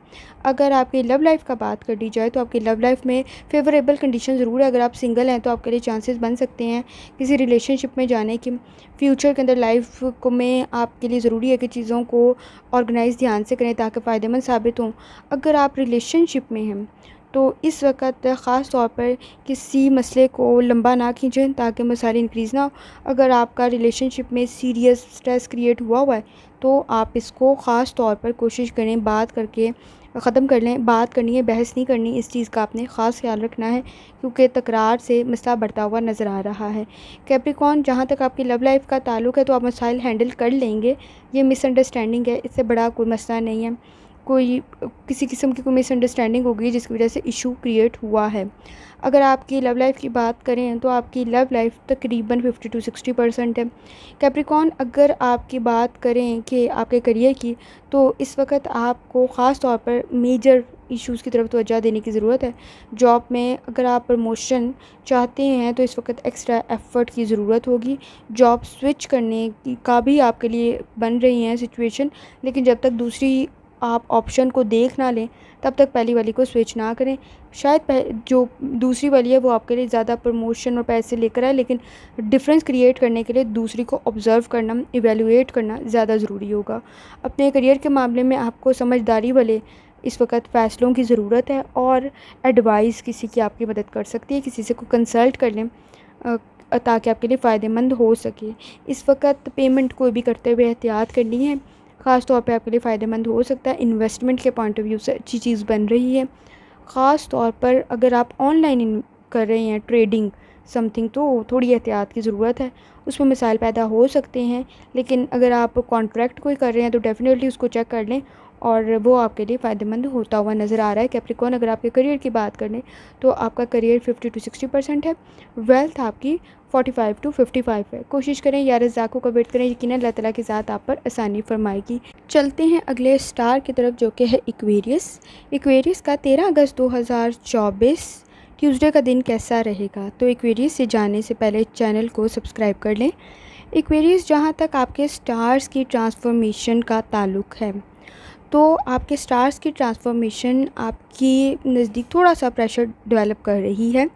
अगर आपकी लव लाइफ़ का बात कर ली जाए, तो आपकी लव लाइफ़ में फ़ेवरेबल कंडीशन ज़रूर है। अगर आप सिंगल हैं तो आपके लिए चांसेस बन सकते हैं किसी रिलेशनशिप में जाने के। फ्यूचर के अंदर लाइफ को में आपके लिए ज़रूरी है कि चीज़ों को ऑर्गेनाइज़ ध्यान से करें ताकि फ़ायदेमंद साबित हों। अगर आप रिलेशनशिप में हैं, तो इस वक्त ख़ास तौर पर किसी मसले को लंबा ना खींचें ताकि मसाइल इंक्रीज़ ना हो। अगर आपका रिलेशनशिप में सीरियस स्ट्रेस क्रिएट हुआ है, तो आप इसको ख़ास तौर पर कोशिश करें बात करके ख़त्म कर लें। बात करनी है, बहस नहीं करनी, इस चीज़ का आपने ख़ास ख्याल रखना है क्योंकि तकरार से मसला बढ़ता हुआ नज़र आ रहा है। कैप्रिकॉर्न, जहाँ तक आपकी लव लाइफ़ का ताल्लुक़ है, तो आप मसाइल हैंडल कर लेंगे। ये मिसअंडरस्टैंडिंग है, इससे बड़ा कोई मसला नहीं है। कोई किसी किस्म की कोई मिसअंडरस्टैंडिंग हो गई जिसकी वजह से इशू क्रिएट हुआ है। अगर आपकी लव लाइफ़ की बात करें, तो आपकी लव लाइफ़ तकरीबन 50 to 60% है। कैप्रिकॉर्न, अगर आपकी बात करें कि आपके करियर की, तो इस वक्त आपको ख़ास तौर पर मेजर इश्यूज़ की तरफ तवज्जो देने की ज़रूरत है। जॉब में अगर आप प्रमोशन चाहते हैं, तो इस वक्त एक्स्ट्रा एफ़र्ट की ज़रूरत होगी। जॉब स्विच करने की का भी आपके लिए बन रही है सिचुएशन, लेकिन जब तक दूसरी आप ऑप्शन को देख ना लें, तब तक पहली वाली को स्विच ना करें। शायद जो दूसरी वाली है वो आपके लिए ज़्यादा प्रमोशन और पैसे लेकर आए, लेकिन डिफरेंस क्रिएट करने के लिए दूसरी को ऑब्ज़र्व करना, इवैल्यूएट करना ज़्यादा ज़रूरी होगा। अपने करियर के मामले में आपको समझदारी वाले इस वक्त फ़ैसलों की ज़रूरत है और एडवाइस किसी की आपकी मदद कर सकती है। किसी से को कंसल्ट कर लें ताकि आपके लिए फ़ायदेमंद हो सके। इस वक्त पेमेंट कोई भी करते हुए एहतियात करनी है, ख़ास तौर पे आपके लिए फ़ायदेमंद हो सकता है। इन्वेस्टमेंट के पॉइंट ऑफ व्यू से अच्छी चीज़ बन रही है। ख़ास तौर पर अगर आप ऑनलाइन कर रहे हैं ट्रेडिंग समथिंग, तो थोड़ी एहतियात की ज़रूरत है, उसमें मसाइल पैदा हो सकते हैं। लेकिन अगर आप कॉन्ट्रैक्ट कोई कर रहे हैं, तो डेफ़िनेटली उसको चेक कर लें और वो आपके लिए फ़ायदेमंद होता हुआ नज़र आ रहा है। कैप्रिकॉर्न, अगर आपके करियर की बात करें, तो आपका करियर 50 to 60% है। वेल्थ आपकी 45 to 55 है। कोशिश करें या रज़ाक़ों का वेट करें, यकीनन अल्लाह ताला के साथ आप पर आसानी फरमाएगी। चलते हैं अगले स्टार की तरफ, जो कि है एक्वेरियस। एक्वेरियस का 13 अगस्त 2024 ट्यूसडे का दिन कैसा रहेगा? तो एक्वेरियस से जाने से पहले चैनल को सब्सक्राइब कर लें। एक्वेरियस, जहाँ तक आपके स्टार्स की ट्रांसफॉर्मेशन का ताल्लुक़ है, तो आपके स्टार्स की ट्रांसफॉर्मेशन आपकी नज़दीक थोड़ा सा प्रेशर डेवलप कर रही है,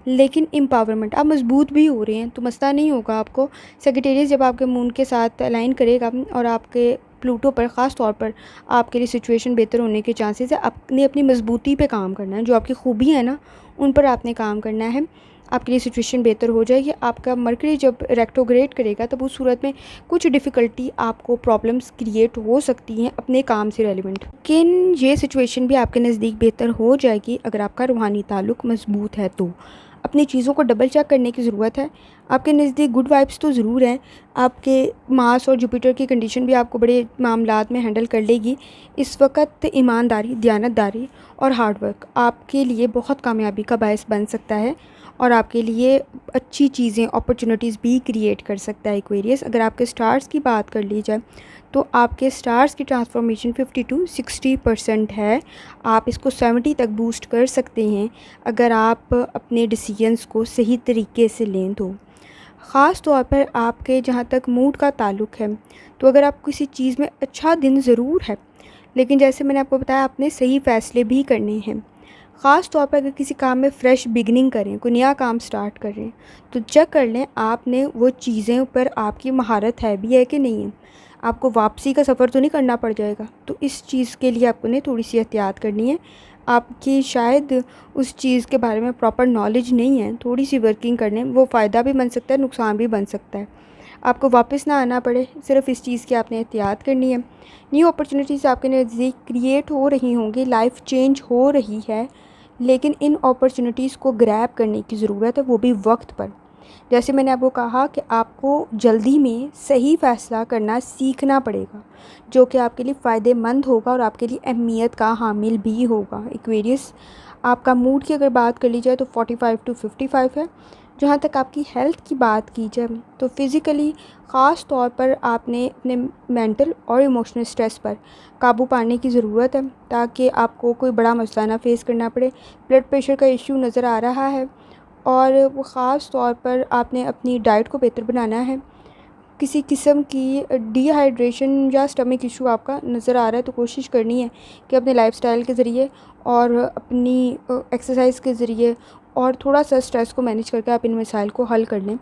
लेकिन एम्पावरमेंट, आप मजबूत भी हो रहे हैं, तो मसला नहीं होगा आपको। सेक्रेटेरियस जब आपके मून के साथ अलाइन करेगा और आपके प्लूटो पर ख़ास तौर पर आपके लिए सिचुएशन बेहतर होने के चांसेस है। आपने अपनी मजबूती पे काम करना है, जो आपकी खूबी है ना, उन पर आपने काम करना है, आपके लिए सिचुएशन बेहतर हो जाएगी। आपका मरकरी जब रेट्रोग्रेड करेगा, तब उस सूरत में कुछ डिफ़िकल्टी आपको प्रॉब्लम्स क्रिएट हो सकती हैं अपने काम से रेलिवेंट, लेकिन ये सिचुएशन भी आपके नज़दीक बेहतर हो जाएगी अगर आपका रूहानी ताल्लुक़ मजबूत है। तो अपनी चीज़ों को डबल चेक करने की ज़रूरत है। आपके नज़दीक गुड वाइब्स तो ज़रूर हैं, आपके मार्स और जुपिटर की कंडीशन भी आपको बड़े मामलात में हैंडल कर लेगी। इस वक्त ईमानदारी, दयानतदारी और हार्ड वर्क आपके लिए बहुत कामयाबी का बायस बन सकता है और आपके लिए अच्छी चीज़ें, अपॉर्चुनिटीज़ भी क्रिएट कर सकता है एक्वेरियस। अगर आपके स्टार्स की बात कर ली जाए तो आपके स्टार्स की ट्रांसफॉर्मेशन 50 to 60% है। आप इसको 70 तक बूस्ट कर सकते हैं अगर आप अपने डिसीजंस को सही तरीके से लें तो। ख़ास तौर पर आपके जहाँ तक मूड का ताल्लुक़ है, तो अगर आप किसी चीज़ में अच्छा दिन ज़रूर है, लेकिन जैसे मैंने आपको बताया आपने सही फ़ैसले भी करने हैं। ख़ास तौर पर अगर किसी काम में फ़्रेश बिगिनिंग करें, कोई नया काम स्टार्ट कर रहे हैं, तो चेक कर लें आपने वो चीज़ें पर आपकी महारत है भी है कि नहीं है। आपको वापसी का सफ़र तो नहीं करना पड़ जाएगा, तो इस चीज़ के लिए आपको ने थोड़ी सी एहतियात करनी है। आपकी शायद उस चीज़ के बारे में प्रॉपर नॉलेज नहीं है, थोड़ी सी वर्किंग करने वो फ़ायदा भी बन सकता है, नुकसान भी बन सकता है। आपको वापस ना आना पड़े, सिर्फ इस चीज़ की आपने एहतियात करनी है। न्यू अपॉर्चुनिटीज़ आपके नज़दीक क्रिएट हो रही होंगी, लाइफ चेंज हो रही है, लेकिन इन अपॉर्चुनिटीज़ को ग्रैब करने की ज़रूरत है, वो भी वक्त पर। जैसे मैंने आपको कहा कि आपको जल्दी में सही फ़ैसला करना सीखना पड़ेगा, जो कि आपके लिए फ़ायदेमंद होगा और आपके लिए अहमियत का हामिल भी होगा। एक्वेरियस, आपका मूड की अगर बात कर ली जाए तो 45 to 55 है। जहाँ तक आपकी हेल्थ की बात की जाए तो फ़िज़िकली ख़ास तौर पर आपने अपने मेंटल और इमोशनल स्ट्रेस पर काबू पाने की ज़रूरत है, ताकि आपको कोई बड़ा मसला ना फ़ेस करना पड़े। ब्लड प्रेशर का इशू नज़र आ रहा है और वो ख़ास तौर पर आपने अपनी डाइट को बेहतर बनाना है। किसी किस्म की डिहाइड्रेशन या स्टमक इशू आपका नज़र आ रहा है, तो कोशिश करनी है कि अपने लाइफ़स्टाइल के ज़रिए और अपनी एक्सरसाइज के ज़रिए और थोड़ा सा स्ट्रेस को मैनेज करके आप इन मसाइल को हल कर लें।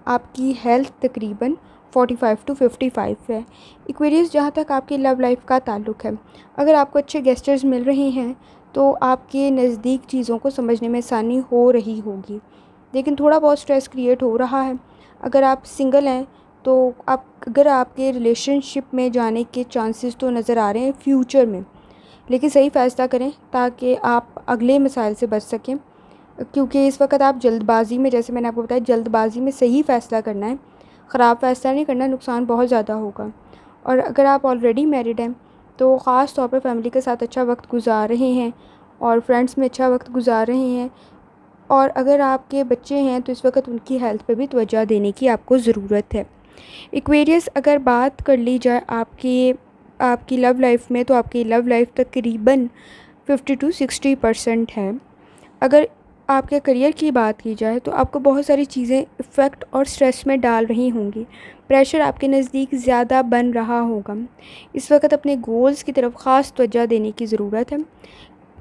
आपकी हेल्थ तकरीबन 45 to 55 है। एक्वेरियस, जहाँ तक आपकी लव लाइफ का ताल्लुक़ है, अगर आपको अच्छे गेस्टर्स मिल रहे हैं तो आपके नज़दीक चीज़ों को समझने में आसानी हो रही होगी, लेकिन थोड़ा बहुत स्ट्रेस क्रिएट हो रहा है। अगर आप सिंगल हैं तो अगर आपके रिलेशनशिप में जाने के चांसेस तो नज़र आ रहे हैं फ्यूचर में, लेकिन सही फ़ैसला करें ताकि आप अगले मसाइल से बच सकें, क्योंकि इस वक्त आप जल्दबाज़ी में, जैसे मैंने आपको बताया, जल्दबाज़ी में सही फ़ैसला करना है, ख़राब फ़ैसला नहीं करना, नुकसान बहुत ज़्यादा होगा। और अगर आप ऑलरेडी मैरिड हैं तो ख़ास तौर पर फैमिली के साथ अच्छा वक्त गुजार रहे हैं और फ्रेंड्स में अच्छा वक्त गुजार रहे हैं, और अगर आपके बच्चे हैं तो इस वक्त उनकी हेल्थ पे भी तवज्जो देने की आपको ज़रूरत है। एक्वेरियस, अगर बात कर ली जाए आपकी लव लाइफ में, तो आपकी लव लाइफ तकरीबन 50 to 60% है। अगर आपके करियर की बात की जाए तो आपको बहुत सारी चीज़ें इफ़ेक्ट और स्ट्रेस में डाल रही होंगी। प्रेशर आपके नज़दीक ज़्यादा बन रहा होगा। इस वक्त अपने गोल्स की तरफ ख़ास तवज्जो देने की ज़रूरत है।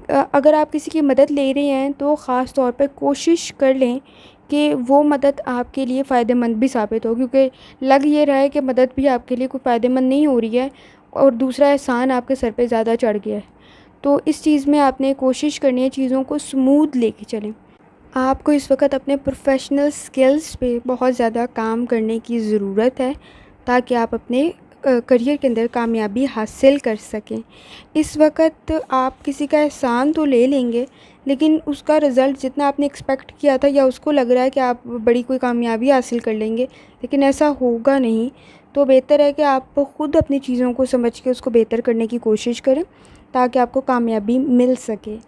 अगर आप किसी की मदद ले रहे हैं तो ख़ास तौर पर कोशिश कर लें कि वो मदद आपके लिए फ़ायदेमंद भी साबित हो, क्योंकि लग ये रहा है कि मदद भी आपके लिए कोई फ़ायदेमंद नहीं हो रही है और दूसरा एहसान आपके सर पे ज़्यादा चढ़ गया है। तो इस चीज़ में आपने कोशिश करनी है चीज़ों को स्मूथ लेके चलें। आपको इस वक्त अपने प्रोफेशनल स्किल्स पे बहुत ज़्यादा काम करने की ज़रूरत है, ताकि आप अपने करियर के अंदर कामयाबी हासिल कर सकें। इस वक्त आप किसी का एहसान तो ले लेंगे, लेकिन उसका रिज़ल्ट जितना आपने एक्सपेक्ट किया था या उसको लग रहा है कि आप बड़ी कोई कामयाबी हासिल कर लेंगे, लेकिन ऐसा होगा नहीं। तो बेहतर है कि आप ख़ुद अपनी चीज़ों को समझ के उसको बेहतर करने की कोशिश करें, ताकि आपको कामयाबी मिल सके।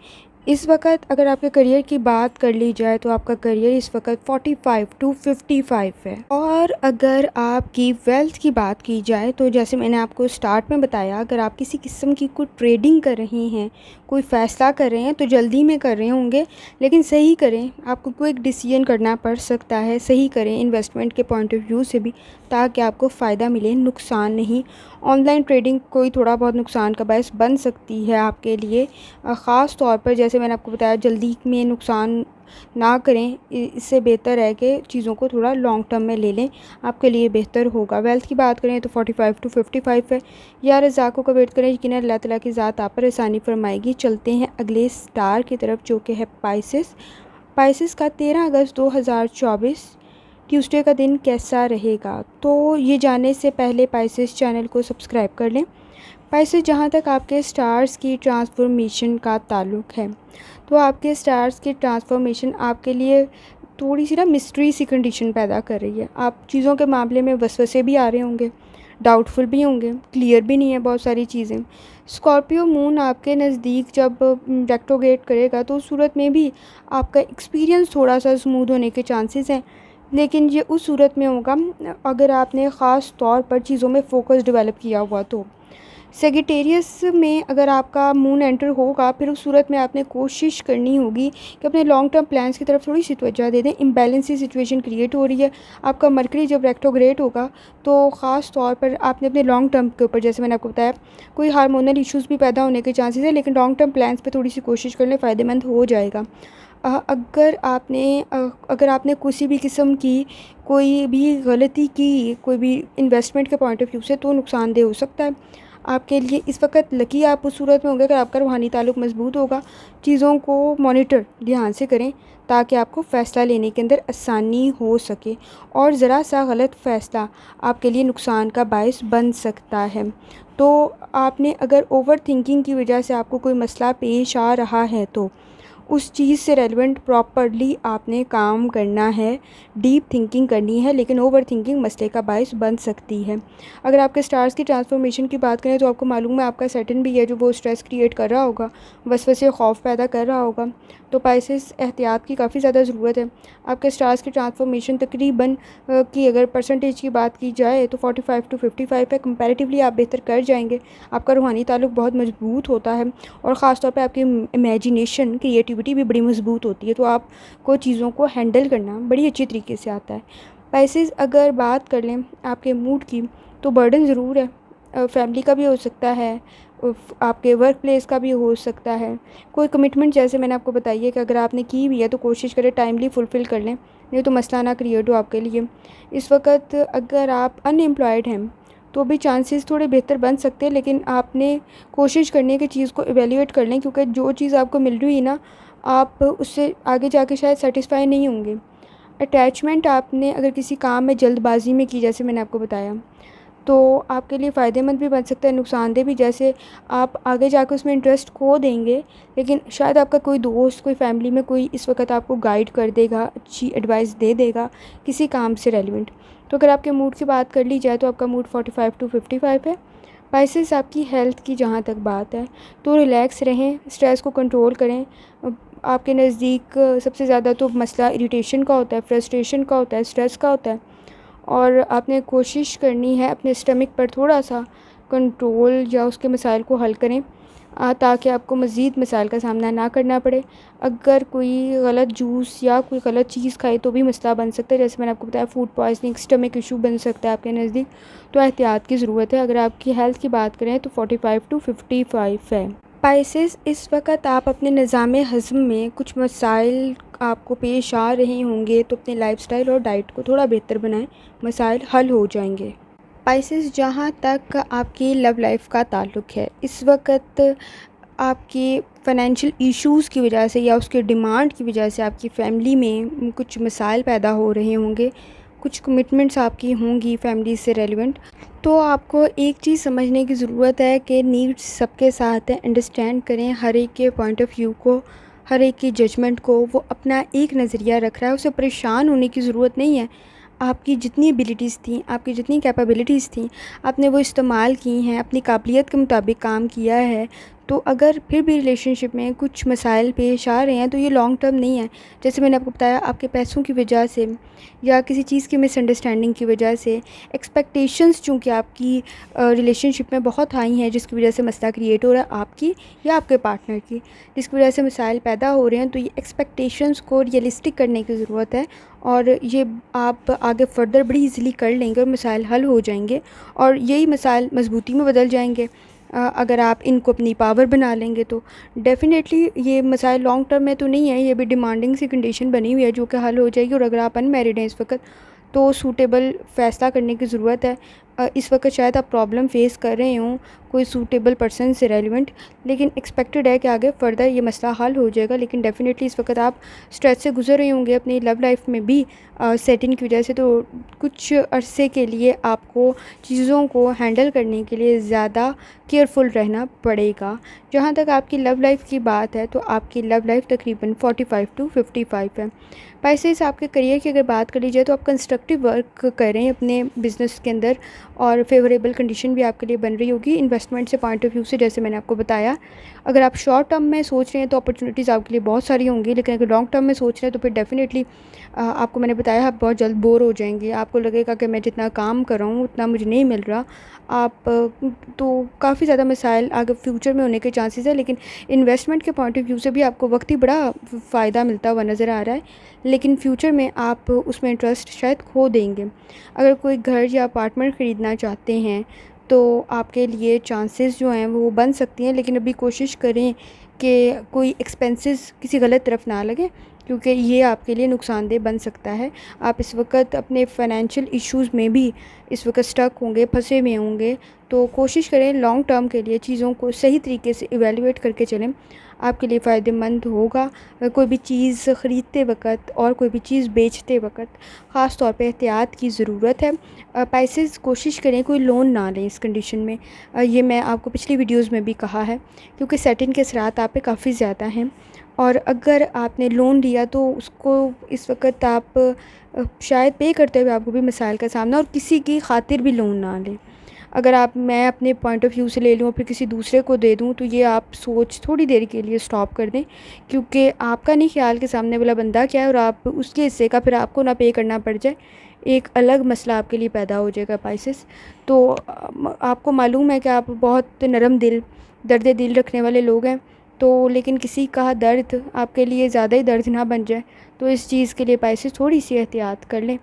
इस वक्त अगर आपके करियर की बात कर ली जाए तो आपका करियर इस वक्त 45 to 55 है। और अगर आपकी वेल्थ की बात की जाए तो जैसे मैंने आपको स्टार्ट में बताया, अगर आप किसी किस्म की कोई ट्रेडिंग कर रहे हैं, कोई फ़ैसला कर रहे हैं, तो जल्दी में कर रहे होंगे, लेकिन सही करें। आपको कोई एक डिसीजन करना पड़ सकता है, सही करें इन्वेस्टमेंट के पॉइंट ऑफ व्यू से भी, ताकि आपको फ़ायदा मिले, नुकसान नहीं। ऑनलाइन ट्रेडिंग कोई थोड़ा बहुत नुकसान का बायस बन सकती है आपके लिए। ख़ास तौर पर जैसे मैंने आपको बताया, जल्दी में नुकसान ना करें। इससे बेहतर है कि चीज़ों को थोड़ा लॉन्ग टर्म में ले लें, आपके लिए बेहतर होगा। वेल्थ की बात करें तो 45 to 55 है। या रज़ाक़ों का वेट करें, यकीनन अल्लाह ताला की ज़ात आप पर आसानी फरमाएगी। चलते हैं अगले स्टार की तरफ, जो कि है पाइसेस। पाइसेस का 13 अगस्त 2024 ट्यूसडे का दिन कैसा रहेगा, तो ये जानने से पहले पाइसेस चैनल को सब्सक्राइब कर लें। पाइसेस, जहाँ तक आपके स्टार्स की ट्रांसफॉर्मेशन का ताल्लुक़ है, तो आपके स्टार्स की ट्रांसफॉर्मेशन आपके लिए थोड़ी सी ना मिस्ट्री सी कंडीशन पैदा कर रही है। आप चीज़ों के मामले में वसवसे भी आ रहे होंगे, डाउटफुल भी होंगे, क्लियर भी नहीं है बहुत सारी चीज़ें। स्कॉर्पियो मून आपके नज़दीक जब रेट्रोग्रेड करेगा तो उस सूरत में भी आपका एक्सपीरियंस थोड़ा सा स्मूथ होने के चांसेस हैं, लेकिन ये उस सूरत में होगा अगर आपने ख़ास तौर पर चीज़ों में फ़ोकस डेवलप किया हुआ तो। सेगिटेरियस में अगर आपका मून एंटर होगा, फिर उस सूरत में आपने कोशिश करनी होगी कि अपने लॉन्ग टर्म प्लान्स की तरफ थोड़ी सी तवज्जो दे दें। इम्बैलेंस सी सिचुएशन क्रिएट हो रही है। आपका मरकरी जब रेट्रोग्रेड होगा तो ख़ास तौर पर आपने अपने लॉन्ग टर्म के ऊपर, जैसे मैंने आपको बताया, कोई हार्मोनल इश्यूज़ भी पैदा होने के चांसेस है, लेकिन लॉन्ग टर्म प्लान्स पर थोड़ी सी कोशिश कर लें, फ़ायदेमंद हो जाएगा। अगर आपने किसी भी किस्म की कोई भी गलती की, कोई भी इन्वेस्टमेंट के पॉइंट ऑफ व्यू से, तो नुकसानदेह हो सकता है आपके लिए। इस वक्त लकी आप उस सूरत में होंगे अगर आपका रूहानी ताल्लुक़ मज़बूत होगा। चीज़ों को मॉनिटर ध्यान से करें ताकि आपको फ़ैसला लेने के अंदर आसानी हो सके, और ज़रा सा गलत फ़ैसला आपके लिए नुकसान का बायस बन सकता है। तो आपने अगर ओवर थिंकिंग की वजह से आपको कोई मसला पेश आ रहा है तो उस चीज़ से रेलेवेंट प्रॉपर्ली आपने काम करना है, डीप थिंकिंग करनी है, लेकिन ओवर थिंकिंग मसले का बायस बन सकती है। अगर आपके स्टार्स की ट्रांसफॉर्मेशन की बात करें तो आपको मालूम है आपका सैटर्न भी है जो वो स्ट्रेस क्रिएट कर रहा होगा, वसवसे खौफ पैदा कर रहा होगा। तो पाइसेस एहतियात की काफ़ी ज़्यादा ज़रूरत है। आपके स्टार्स की ट्रांसफॉर्मेशन तकरीबन की अगर परसेंटेज की बात की जाए तो 45 to 55 है। कंपैरेटिवली आप बेहतर कर जाएंगे। आपका रूहानी ताल्लुक़ बहुत मजबूत होता है और ख़ास तौर पे आपकी इमेजिनेशन, क्रिएटिविटी भी बड़ी मजबूत होती है, तो आपको चीज़ों को हैंडल करना बड़ी अच्छी तरीके से आता है। पाइसेस अगर बात कर लें आपके मूड की, तो बर्डन ज़रूर है। फैमिली का भी हो सकता है, आपके वर्क प्लेस का भी हो सकता है। कोई कमिटमेंट जैसे मैंने आपको बताई है कि अगर आपने की हुई है तो कोशिश करें टाइमली फुलफ़िल कर लें, नहीं तो मसला ना क्रिएट हो आपके लिए। इस वक्त अगर आप अनएम्प्लॉयड हैं तो भी चांसेस थोड़े बेहतर बन सकते हैं, लेकिन आपने कोशिश करनी है कि चीज़ को इवैल्यूएट कर लें, क्योंकि जो चीज़ आपको मिल रही है ना, आप उससे आगे जाके शायद सेटिस्फाई नहीं होंगे। अटैचमेंट आपने अगर किसी काम में जल्दबाजी में की, जैसे मैंने आपको बताया, तो आपके लिए फ़ायदेमंद भी बन सकता है, नुकसानदेह भी। जैसे आप आगे जाकर उसमें इंटरेस्ट खो देंगे, लेकिन शायद आपका कोई दोस्त, कोई फैमिली में कोई इस वक्त आपको गाइड कर देगा, अच्छी एडवाइस दे देगा किसी काम से रेलिवेंट। तो अगर आपके मूड की बात कर ली जाए तो आपका मूड 45 to 55 है। पाइसेस आपकी हेल्थ की जहाँ तक बात है तो रिलैक्स रहें, स्ट्रेस को कंट्रोल करें। आपके नज़दीक सबसे ज़्यादा तो मसला इरिटेशन का होता है, फ्रस्ट्रेशन का होता है, स्ट्रेस का होता है, और आपने कोशिश करनी है अपने स्टमक पर थोड़ा सा कंट्रोल या उसके मसाइल को हल करें ताकि आपको मज़ीद मसाइल का सामना ना करना पड़े। अगर कोई गलत जूस या कोई गलत चीज़ खाए तो भी मसला बन सकता है, जैसे मैंने आपको बताया फूड पॉइजनिंग, स्टमक इशू बन सकता है आपके नज़दीक। तो एहतियात की ज़रूरत है। अगर आपकी हेल्थ की बात करें तो 45 to 55 है। पाइसेस इस वक्त आप अपने निज़ाम हज़म में कुछ मसाइल आपको पेश आ रहे होंगे, तो अपने लाइफस्टाइल और डाइट को थोड़ा बेहतर बनाएं, मसाइल हल हो जाएंगे। पाइसेस जहाँ तक आपकी लव लाइफ का ताल्लुक़ है, इस वक्त आपकी फ़ाइनेंशियल इश्यूज़ की वजह से या उसके डिमांड की वजह से आपकी फ़ैमिली में कुछ मसाइल पैदा हो रहे होंगे, कुछ कमिटमेंट्स आपकी होंगी फैमिली से रेलिवेंट। तो आपको एक चीज़ समझने की ज़रूरत है कि नीड्स सबके साथ हैं, अंडरस्टैंड करें हर एक के पॉइंट ऑफ व्यू को, हर एक की जजमेंट को। वो अपना एक नज़रिया रख रहा है, उसे परेशान होने की ज़रूरत नहीं है। आपकी जितनी एबिलिटीज़ थी, आपकी जितनी कैपेबिलिटीज़ थी, आपने वो इस्तेमाल की हैं, अपनी काबिलियत के मुताबिक काम किया है। तो अगर फिर भी रिलेशनशिप में कुछ मसाइल पेश आ रहे हैं तो ये लॉन्ग टर्म नहीं है। जैसे मैंने आपको बताया, आपके पैसों की वजह से या किसी चीज़ की मिसअंडरस्टैंडिंग की वजह से, एक्सपेक्टेशंस चूँकि आपकी रिलेशनशिप में बहुत हाई हैं, जिसकी वजह से मसला क्रिएट हो रहा है आपकी या आपके पार्टनर की, जिसकी वजह से मसाइल पैदा हो रहे हैं। तो ये एक्सपेक्टेशंस को रियलिस्टिक करने की ज़रूरत है, और ये आप आगे फ़र्दर बड़ी ईज़िली कर लेंगे और मसाइल हल हो जाएंगे, और यही मसाइल मजबूती में बदल जाएंगे। अगर आप इनको अपनी पावर बना लेंगे तो डेफ़िनेटली ये मसाइल लॉन्ग टर्म में तो नहीं है, ये भी डिमांडिंग सी कंडीशन बनी हुई है जो कि हल हो जाएगी। और अगर आप अनमैरिड हैं इस वक्त तो सूटेबल फ़ैसला करने की ज़रूरत है। इस वक्त शायद आप प्रॉब्लम फेस कर रहे हों कोई सूटेबल पर्सन से रेलिवेंट, लेकिन एक्सपेक्टेड है कि आगे फर्दर ये मसला हल हो जाएगा। लेकिन डेफ़िनेटली इस वक्त आप स्ट्रेस से गुजर रहे होंगे अपनी लव लाइफ में भी सेटिंग की वजह से, तो कुछ अरसे के लिए आपको चीज़ों को हैंडल करने के लिए ज़्यादा केयरफुल रहना पड़ेगा। जहाँ तक आपकी लव लाइफ की बात है, तो आपकी लव लाइफ तकरीबन 45 टू 55 है। पाइसेस, आपके करियर की अगर बात कर ली जाए तो आप कंस्ट्रक्टिव वर्क कर रहे हैं अपने बिज़नेस के अंदर और फेवरेबल कंडीशन भी आपके लिए बन रही होगी इन्वेस्टमेंट से पॉइंट ऑफ व्यू से, जैसे मैंने आपको बताया। अगर आप शॉर्ट टर्म में सोच रहे हैं तो अपॉर्चुनिटीज़ आपके लिए बहुत सारी होंगी, लेकिन अगर लॉन्ग टर्म में सोच रहे हैं तो फिर डेफ़िनेटली आपको मैंने बताया आप बहुत जल्द बोर हो जाएंगे। आपको लगेगा कि मैं जितना काम कर रहा हूँ उतना मुझे नहीं मिल रहा। आप तो काफ़ी ज़्यादा मसाइल आगे फ्यूचर में होने के चांसेस है, लेकिन इन्वेस्टमेंट के पॉइंट ऑफ व्यू से भी आपको वक्ती बड़ा फ़ायदा मिलता हुआ नज़र आ रहा है, लेकिन फ्यूचर में आप उसमें इंटरेस्ट शायद खो देंगे। अगर कोई घर या अपार्टमेंट ख़रीदना चाहते हैं तो आपके लिए चांसेस जो हैं वो बन सकती हैं, लेकिन अभी कोशिश करें कि कोई एक्सपेंसेस किसी गलत तरफ ना लगे, क्योंकि ये आपके लिए नुकसानदेह बन सकता है। आप इस वक्त अपने फ़ाइनेंशियल इश्यूज़ में भी इस वक्त स्टक होंगे, फंसे हुए होंगे, तो कोशिश करें लॉन्ग टर्म के लिए चीज़ों को सही तरीके से इवैल्यूएट करके चलें, आपके लिए फ़ायदेमंद होगा। कोई भी चीज़ ख़रीदते वक्त और कोई भी चीज़ बेचते वक्त ख़ास तौर पे एहतियात की ज़रूरत है। पाइसेस, कोशिश करें कोई लोन ना लें इस कंडीशन में। ये मैं आपको पिछली वीडियोज़ में भी कहा है, क्योंकि सेटिंग के असरात आप पे काफ़ी ज़्यादा हैं, और अगर आपने लोन लिया तो उसको इस वक्त आप शायद पे करते हुए आपको भी मसाइल का सामना, और किसी की खातिर भी लोन ना लें। अगर मैं अपने पॉइंट ऑफ व्यू से ले लूँ और फिर किसी दूसरे को दे दूँ, तो ये आप सोच थोड़ी देर के लिए स्टॉप कर दें, क्योंकि आपका नहीं ख्याल कि सामने वाला बंदा क्या है और आप उसके हिस्से का फिर आपको ना पे करना पड़ जाए, एक अलग मसला आपके लिए पैदा हो जाएगा पाइसेस। तो आपको मालूम है कि आप बहुत नरम दिल, दर्द दिल रखने वाले लोग हैं, तो लेकिन किसी का दर्द आपके लिए ज़्यादा ही दर्द ना बन जाए, तो इस चीज़ के लिए पाइसेस थोड़ी सी एहतियात कर लें,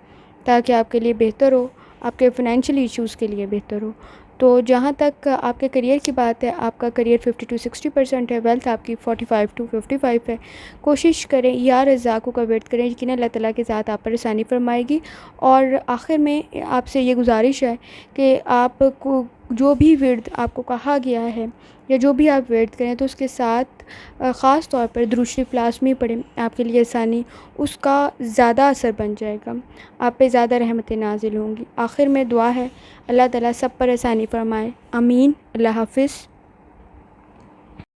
ताकि आपके लिए बेहतर हो, आपके फ़ाइनेंशियल इश्यूज़ के लिए बेहतर हो। तो जहाँ तक आपके करियर की बात है, आपका करियर 50 टू 60% है, वेल्थ आपकी 45 टू 55 है। कोशिश करें, या रज़ाक़ों का वेट करें, यकीन अल्लाह ताला के साथ आप पर आसानी फरमाएगी। और आखिर में आपसे ये गुजारिश है कि आपको जो भी विर्द आपको कहा गया है या जो भी आप विर्द करें, तो उसके साथ ख़ास तौर पर दुरूद शरीफ लाज़मी पढ़ें, आपके लिए आसानी उसका ज़्यादा असर बन जाएगा, आप पे ज़्यादा रहमतें नाज़िल होंगी। आखिर में दुआ है, अल्लाह ताला सब पर आसानी फरमाए, आमीन। अल्लाह हाफ़िज़।